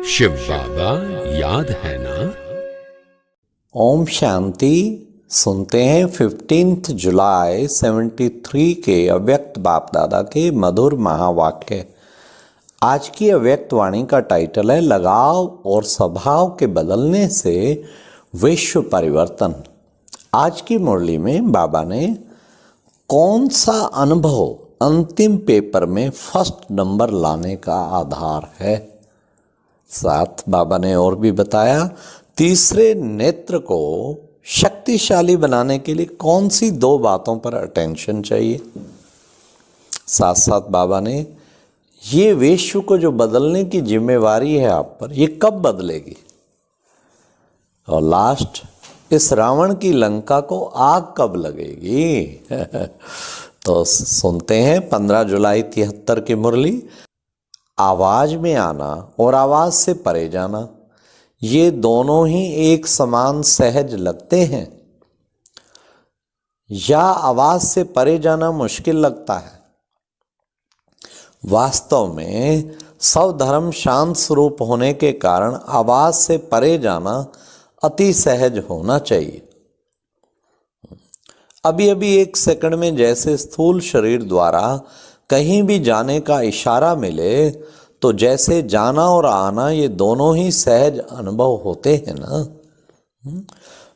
शिव बाबा याद है ना। ओम शांति। सुनते हैं 15 जुलाई 73 के अव्यक्त बाप दादा के मधुर महावाक्य। आज की अव्यक्त वाणी का टाइटल है लगाव और स्वभाव के बदलने से विश्व परिवर्तन। आज की मुरली में बाबा ने कौन सा अनुभव अंतिम पेपर में फर्स्ट नंबर लाने का आधार है, साथ बाबा ने और भी बताया तीसरे नेत्र को शक्तिशाली बनाने के लिए कौन सी दो बातों पर अटेंशन चाहिए। साथ साथ बाबा ने ये विश्व को जो बदलने की जिम्मेवारी है आप पर, ये कब बदलेगी, और लास्ट इस रावण की लंका को आग कब लगेगी। तो सुनते हैं 15 जुलाई 73 की मुरली। आवाज में आना और आवाज से परे जाना, ये दोनों ही एक समान सहज लगते हैं, या आवाज से परे जाना मुश्किल लगता है। वास्तव में सब धर्म शांत स्वरूप होने के कारण आवाज से परे जाना अति सहज होना चाहिए। अभी अभी एक सेकंड में जैसे स्थूल शरीर द्वारा कहीं भी जाने का इशारा मिले तो जैसे जाना और आना ये दोनों ही सहज अनुभव होते हैं ना,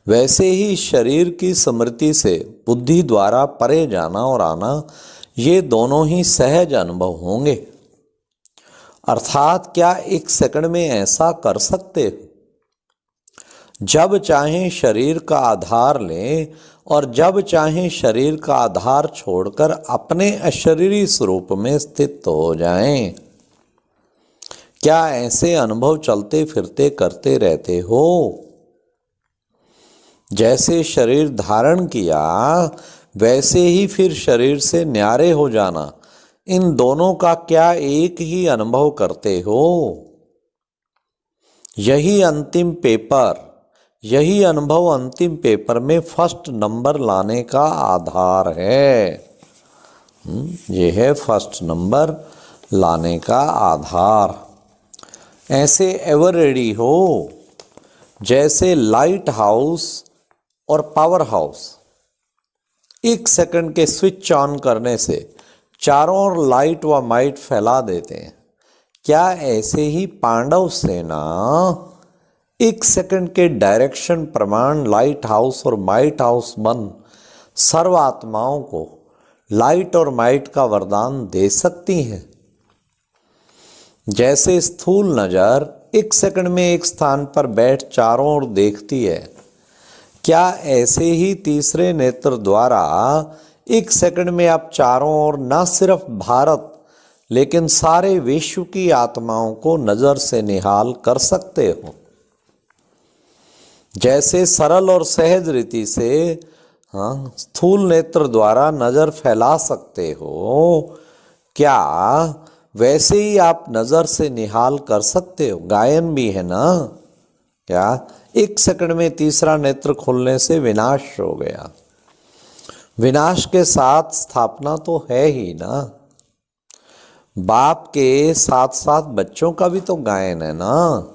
वैसे ही शरीर की स्मृति से बुद्धि द्वारा परे जाना और आना ये दोनों ही सहज अनुभव होंगे। अर्थात क्या एक सेकंड में ऐसा कर सकते हो, जब चाहें शरीर का आधार लें और जब चाहें शरीर का आधार छोड़कर अपने अशरीरी स्वरूप में स्थित हो जाएं। क्या ऐसे अनुभव चलते फिरते करते रहते हो। जैसे शरीर धारण किया वैसे ही फिर शरीर से न्यारे हो जाना, इन दोनों का क्या एक ही अनुभव करते हो। यही अंतिम पेपर, यही अनुभव अंतिम पेपर में फर्स्ट नंबर लाने का आधार है। ये है फर्स्ट नंबर लाने का आधार। ऐसे एवर रेडी हो जैसे लाइट हाउस और पावर हाउस। एक सेकंड के स्विच ऑन करने से चारों ओर लाइट व माइट फैला देते हैं। क्या ऐसे ही पांडव सेना एक सेकंड के डायरेक्शन प्रमाण लाइट हाउस और माइट हाउस बन सर्व आत्माओं को लाइट और माइट का वरदान दे सकती हैं। जैसे स्थूल नजर एक सेकंड में एक स्थान पर बैठ चारों ओर देखती है, क्या ऐसे ही तीसरे नेत्र द्वारा एक सेकंड में आप चारों ओर न सिर्फ भारत लेकिन सारे विश्व की आत्माओं को नजर से निहाल कर सकते हो। जैसे सरल और सहज रीति से स्थूल नेत्र द्वारा नजर फैला सकते हो, क्या वैसे ही आप नजर से निहाल कर सकते हो। गायन भी है ना, क्या एक सेकंड में तीसरा नेत्र खोलने से विनाश हो गया, विनाश के साथ स्थापना तो है ही ना। बाप के साथ साथ बच्चों का भी तो गायन है ना।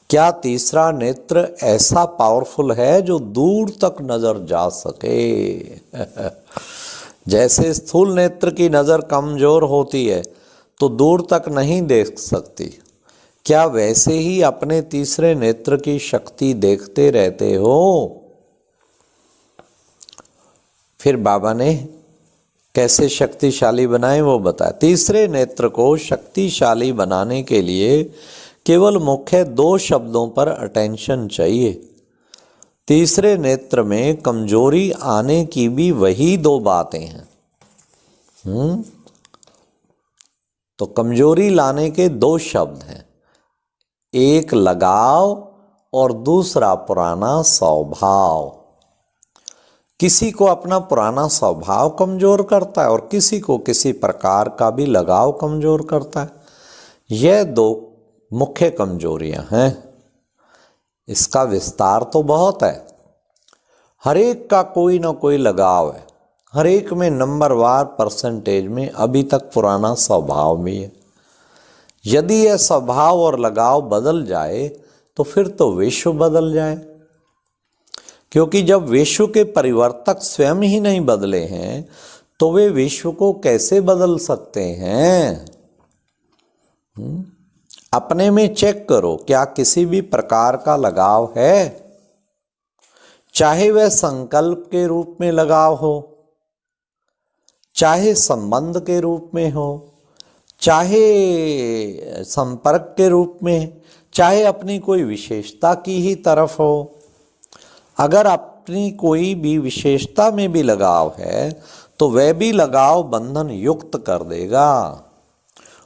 क्या तीसरा नेत्र ऐसा पावरफुल है जो दूर तक नजर जा सके। जैसे स्थूल नेत्र की नजर कमजोर होती है तो दूर तक नहीं देख सकती, क्या वैसे ही अपने तीसरे नेत्र की शक्ति देखते रहते हो। फिर बाबा ने कैसे शक्तिशाली बनाए वो बताया। तीसरे नेत्र को शक्तिशाली बनाने के लिए केवल मुख्य दो शब्दों पर अटेंशन चाहिए। तीसरे नेत्र में कमजोरी आने की भी वही दो बातें हैं। तो कमजोरी लाने के दो शब्द हैं, एक लगाव और दूसरा पुराना स्वभाव। किसी को अपना पुराना स्वभाव कमजोर करता है और किसी को किसी प्रकार का भी लगाव कमजोर करता है। यह दो मुख्य कमजोरियां हैं। इसका विस्तार तो बहुत है। हर एक का कोई ना कोई लगाव है, हर एक में नंबरवार परसेंटेज में अभी तक पुराना स्वभाव भी है। यदि यह स्वभाव और लगाव बदल जाए तो फिर तो विश्व बदल जाए, क्योंकि जब विश्व के परिवर्तक स्वयं ही नहीं बदले हैं तो वे विश्व को कैसे बदल सकते हैं? अपने में चेक करो, क्या किसी भी प्रकार का लगाव है? चाहे वह संकल्प के रूप में लगाव हो, चाहे संबंध के रूप में हो, चाहे संपर्क के रूप में, चाहे अपनी कोई विशेषता की ही तरफ हो। अगर अपनी कोई भी विशेषता में भी लगाव है तो वह भी लगाव बंधन युक्त कर देगा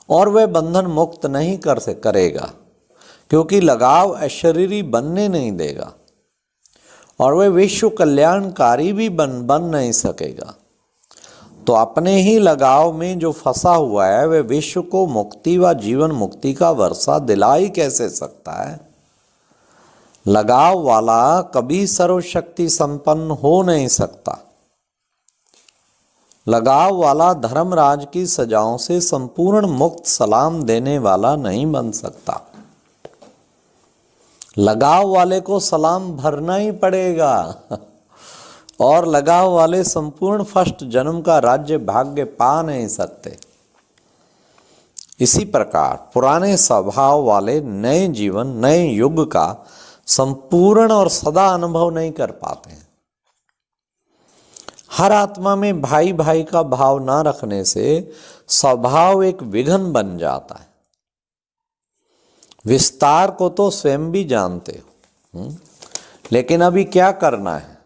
और वह बंधन मुक्त नहीं करेगा, क्योंकि लगाव अशरीरी बनने नहीं देगा और वह विश्व कल्याणकारी भी बन नहीं सकेगा। तो अपने ही लगाव में जो फंसा हुआ है वह विश्व को मुक्ति व जीवन मुक्ति का वर्षा दिला ही कैसे सकता है? लगाव वाला कभी सर्वशक्ति संपन्न हो नहीं सकता। लगाव वाला धर्मराज की सजाओं से संपूर्ण मुक्त सलाम देने वाला नहीं बन सकता। लगाव वाले को सलाम भरना ही पड़ेगा और लगाव वाले संपूर्ण फर्स्ट जन्म का राज्य भाग्य पा नहीं सकते। इसी प्रकार पुराने स्वभाव वाले नए जीवन नए युग का संपूर्ण और सदा अनुभव नहीं कर पाते हैं। हर आत्मा में भाई भाई का भाव ना रखने से स्वभाव एक विघन बन जाता है। विस्तार को तो स्वयं भी जानते हो, लेकिन अभी क्या करना है?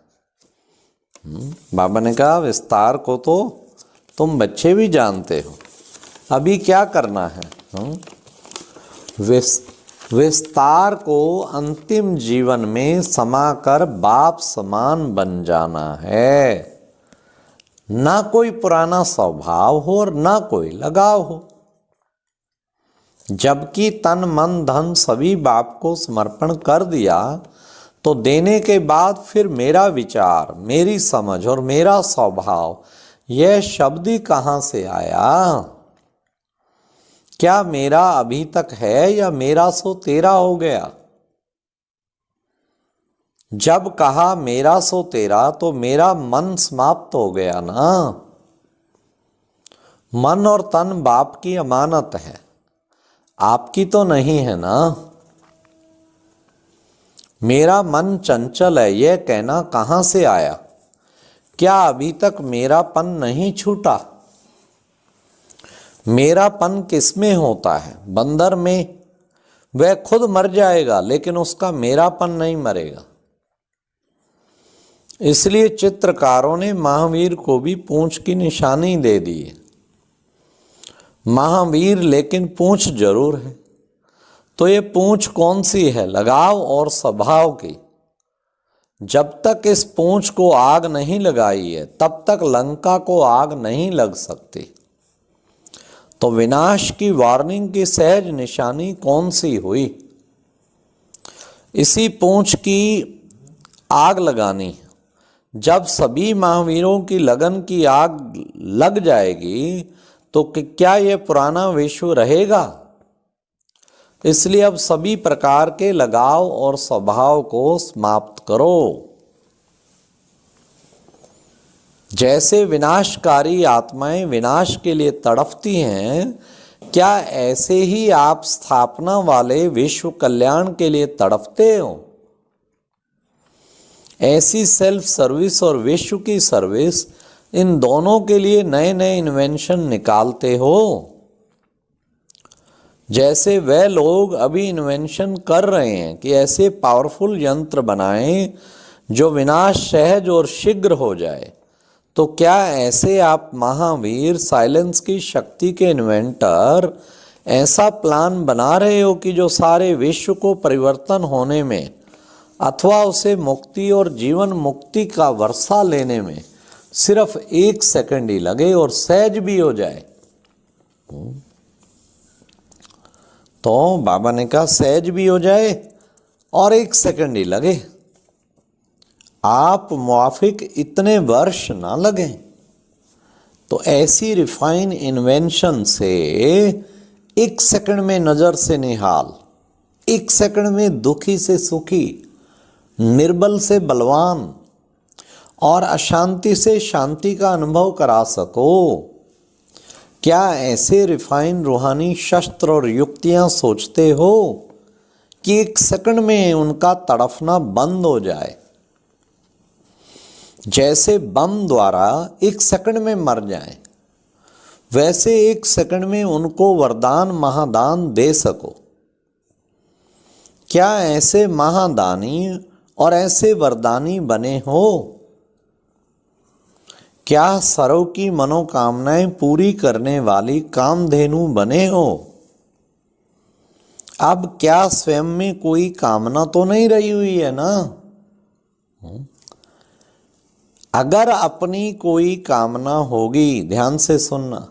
बाबा ने कहा विस्तार को तो तुम बच्चे भी जानते हो, अभी क्या करना है? विस्तार को अंतिम जीवन में समाकर बाप समान बन जाना है। ना कोई पुराना स्वभाव हो और ना कोई लगाव हो, जबकि तन मन धन सभी बाप को समर्पण कर दिया तो देने के बाद फिर मेरा विचार, मेरी समझ और मेरा स्वभाव, यह शब्द ही कहां से आया? क्या मेरा अभी तक है या मेरा सो तेरा हो गया? जब कहा मेरा सो तेरा तो मेरा मन समाप्त हो गया ना। मन और तन बाप की अमानत है, आपकी तो नहीं है ना। मेरा मन चंचल है, यह कहना कहां से आया? क्या अभी तक मेरापन नहीं छूटा? मेरापन किसमें होता है? बंदर में। वह खुद मर जाएगा लेकिन उसका मेरापन नहीं मरेगा। इसलिए चित्रकारों ने महावीर को भी पूंछ की निशानी दे दी है। महावीर लेकिन पूंछ जरूर है। तो ये पूंछ कौन सी है? लगाव और स्वभाव की। जब तक इस पूंछ को आग नहीं लगाई है तब तक लंका को आग नहीं लग सकती। तो विनाश की वार्निंग की सहज निशानी कौन सी हुई? इसी पूंछ की आग लगानी है। जब सभी महावीरों की लगन की आग लग जाएगी तो क्या यह पुराना विश्व रहेगा? इसलिए अब सभी प्रकार के लगाव और स्वभाव को समाप्त करो। जैसे विनाशकारी आत्माएं विनाश के लिए तड़पती हैं, क्या ऐसे ही आप स्थापना वाले विश्व कल्याण के लिए तड़पते हो? ऐसी सेल्फ सर्विस और विश्व की सर्विस, इन दोनों के लिए नए नए इन्वेंशन निकालते हो। जैसे वह लोग अभी इन्वेंशन कर रहे हैं कि ऐसे पावरफुल यंत्र बनाएं जो विनाश सहज और शीघ्र हो जाए, तो क्या ऐसे आप महावीर साइलेंस की शक्ति के इन्वेंटर ऐसा प्लान बना रहे हो कि जो सारे विश्व को परिवर्तन होने में अथवा उसे मुक्ति और जीवन मुक्ति का वर्षा लेने में सिर्फ 1 सेकंड ही लगे और सहज भी हो जाए? तो बाबा ने कहा सहज भी हो जाए और 1 सेकंड ही लगे। आप मुआफिक इतने वर्ष ना लगे। तो ऐसी रिफाइन इन्वेंशन से एक सेकंड में नजर से निहाल, एक सेकंड में दुखी से सुखी, निर्बल से बलवान और अशांति से शांति का अनुभव करा सको। क्या ऐसे रिफाइन रूहानी शस्त्र और युक्तियां सोचते हो कि एक सेकंड में उनका तड़फना बंद हो जाए, जैसे बम द्वारा एक सेकंड में मर जाए, वैसे एक सेकंड में उनको वरदान महादान दे सको? क्या ऐसे महादानी और ऐसे वरदानी बने हो? क्या सर्व की मनोकामनाएं पूरी करने वाली कामधेनु बने हो? अब क्या स्वयं में कोई कामना तो नहीं रही हुई है ना? अगर अपनी कोई कामना होगी, ध्यान से सुनना,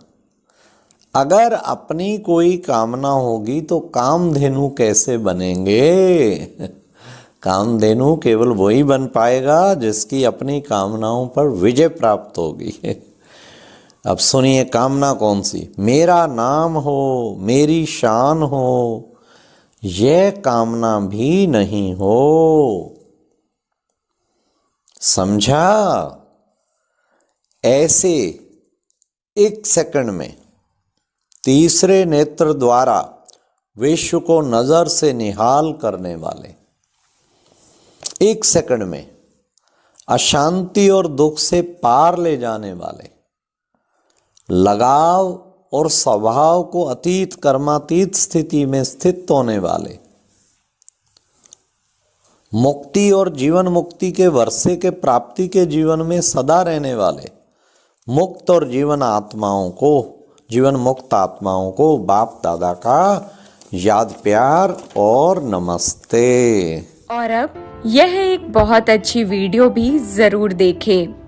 अगर अपनी कोई कामना होगी तो कामधेनु कैसे बनेंगे? कामधेनु केवल वही बन पाएगा जिसकी अपनी कामनाओं पर विजय प्राप्त होगी। अब सुनिए, कामना कौन सी? मेरा नाम हो, मेरी शान हो, यह कामना भी नहीं हो। समझा? ऐसे एक सेकंड में तीसरे नेत्र द्वारा विश्व को नजर से निहाल करने वाले, एक सेकंड में अशांति और दुख से पार ले जाने वाले, लगाव और स्वभाव को अतीत कर्मातीत स्थिति में स्थित होने वाले, मुक्ति और जीवन मुक्ति के वर्षे के प्राप्ति के जीवन में सदा रहने वाले मुक्त और जीवन आत्माओं को, जीवन मुक्त आत्माओं को बाप दादा का याद प्यार और नमस्ते। और अब यह एक बहुत अच्छी वीडियो भी जरूर देखें।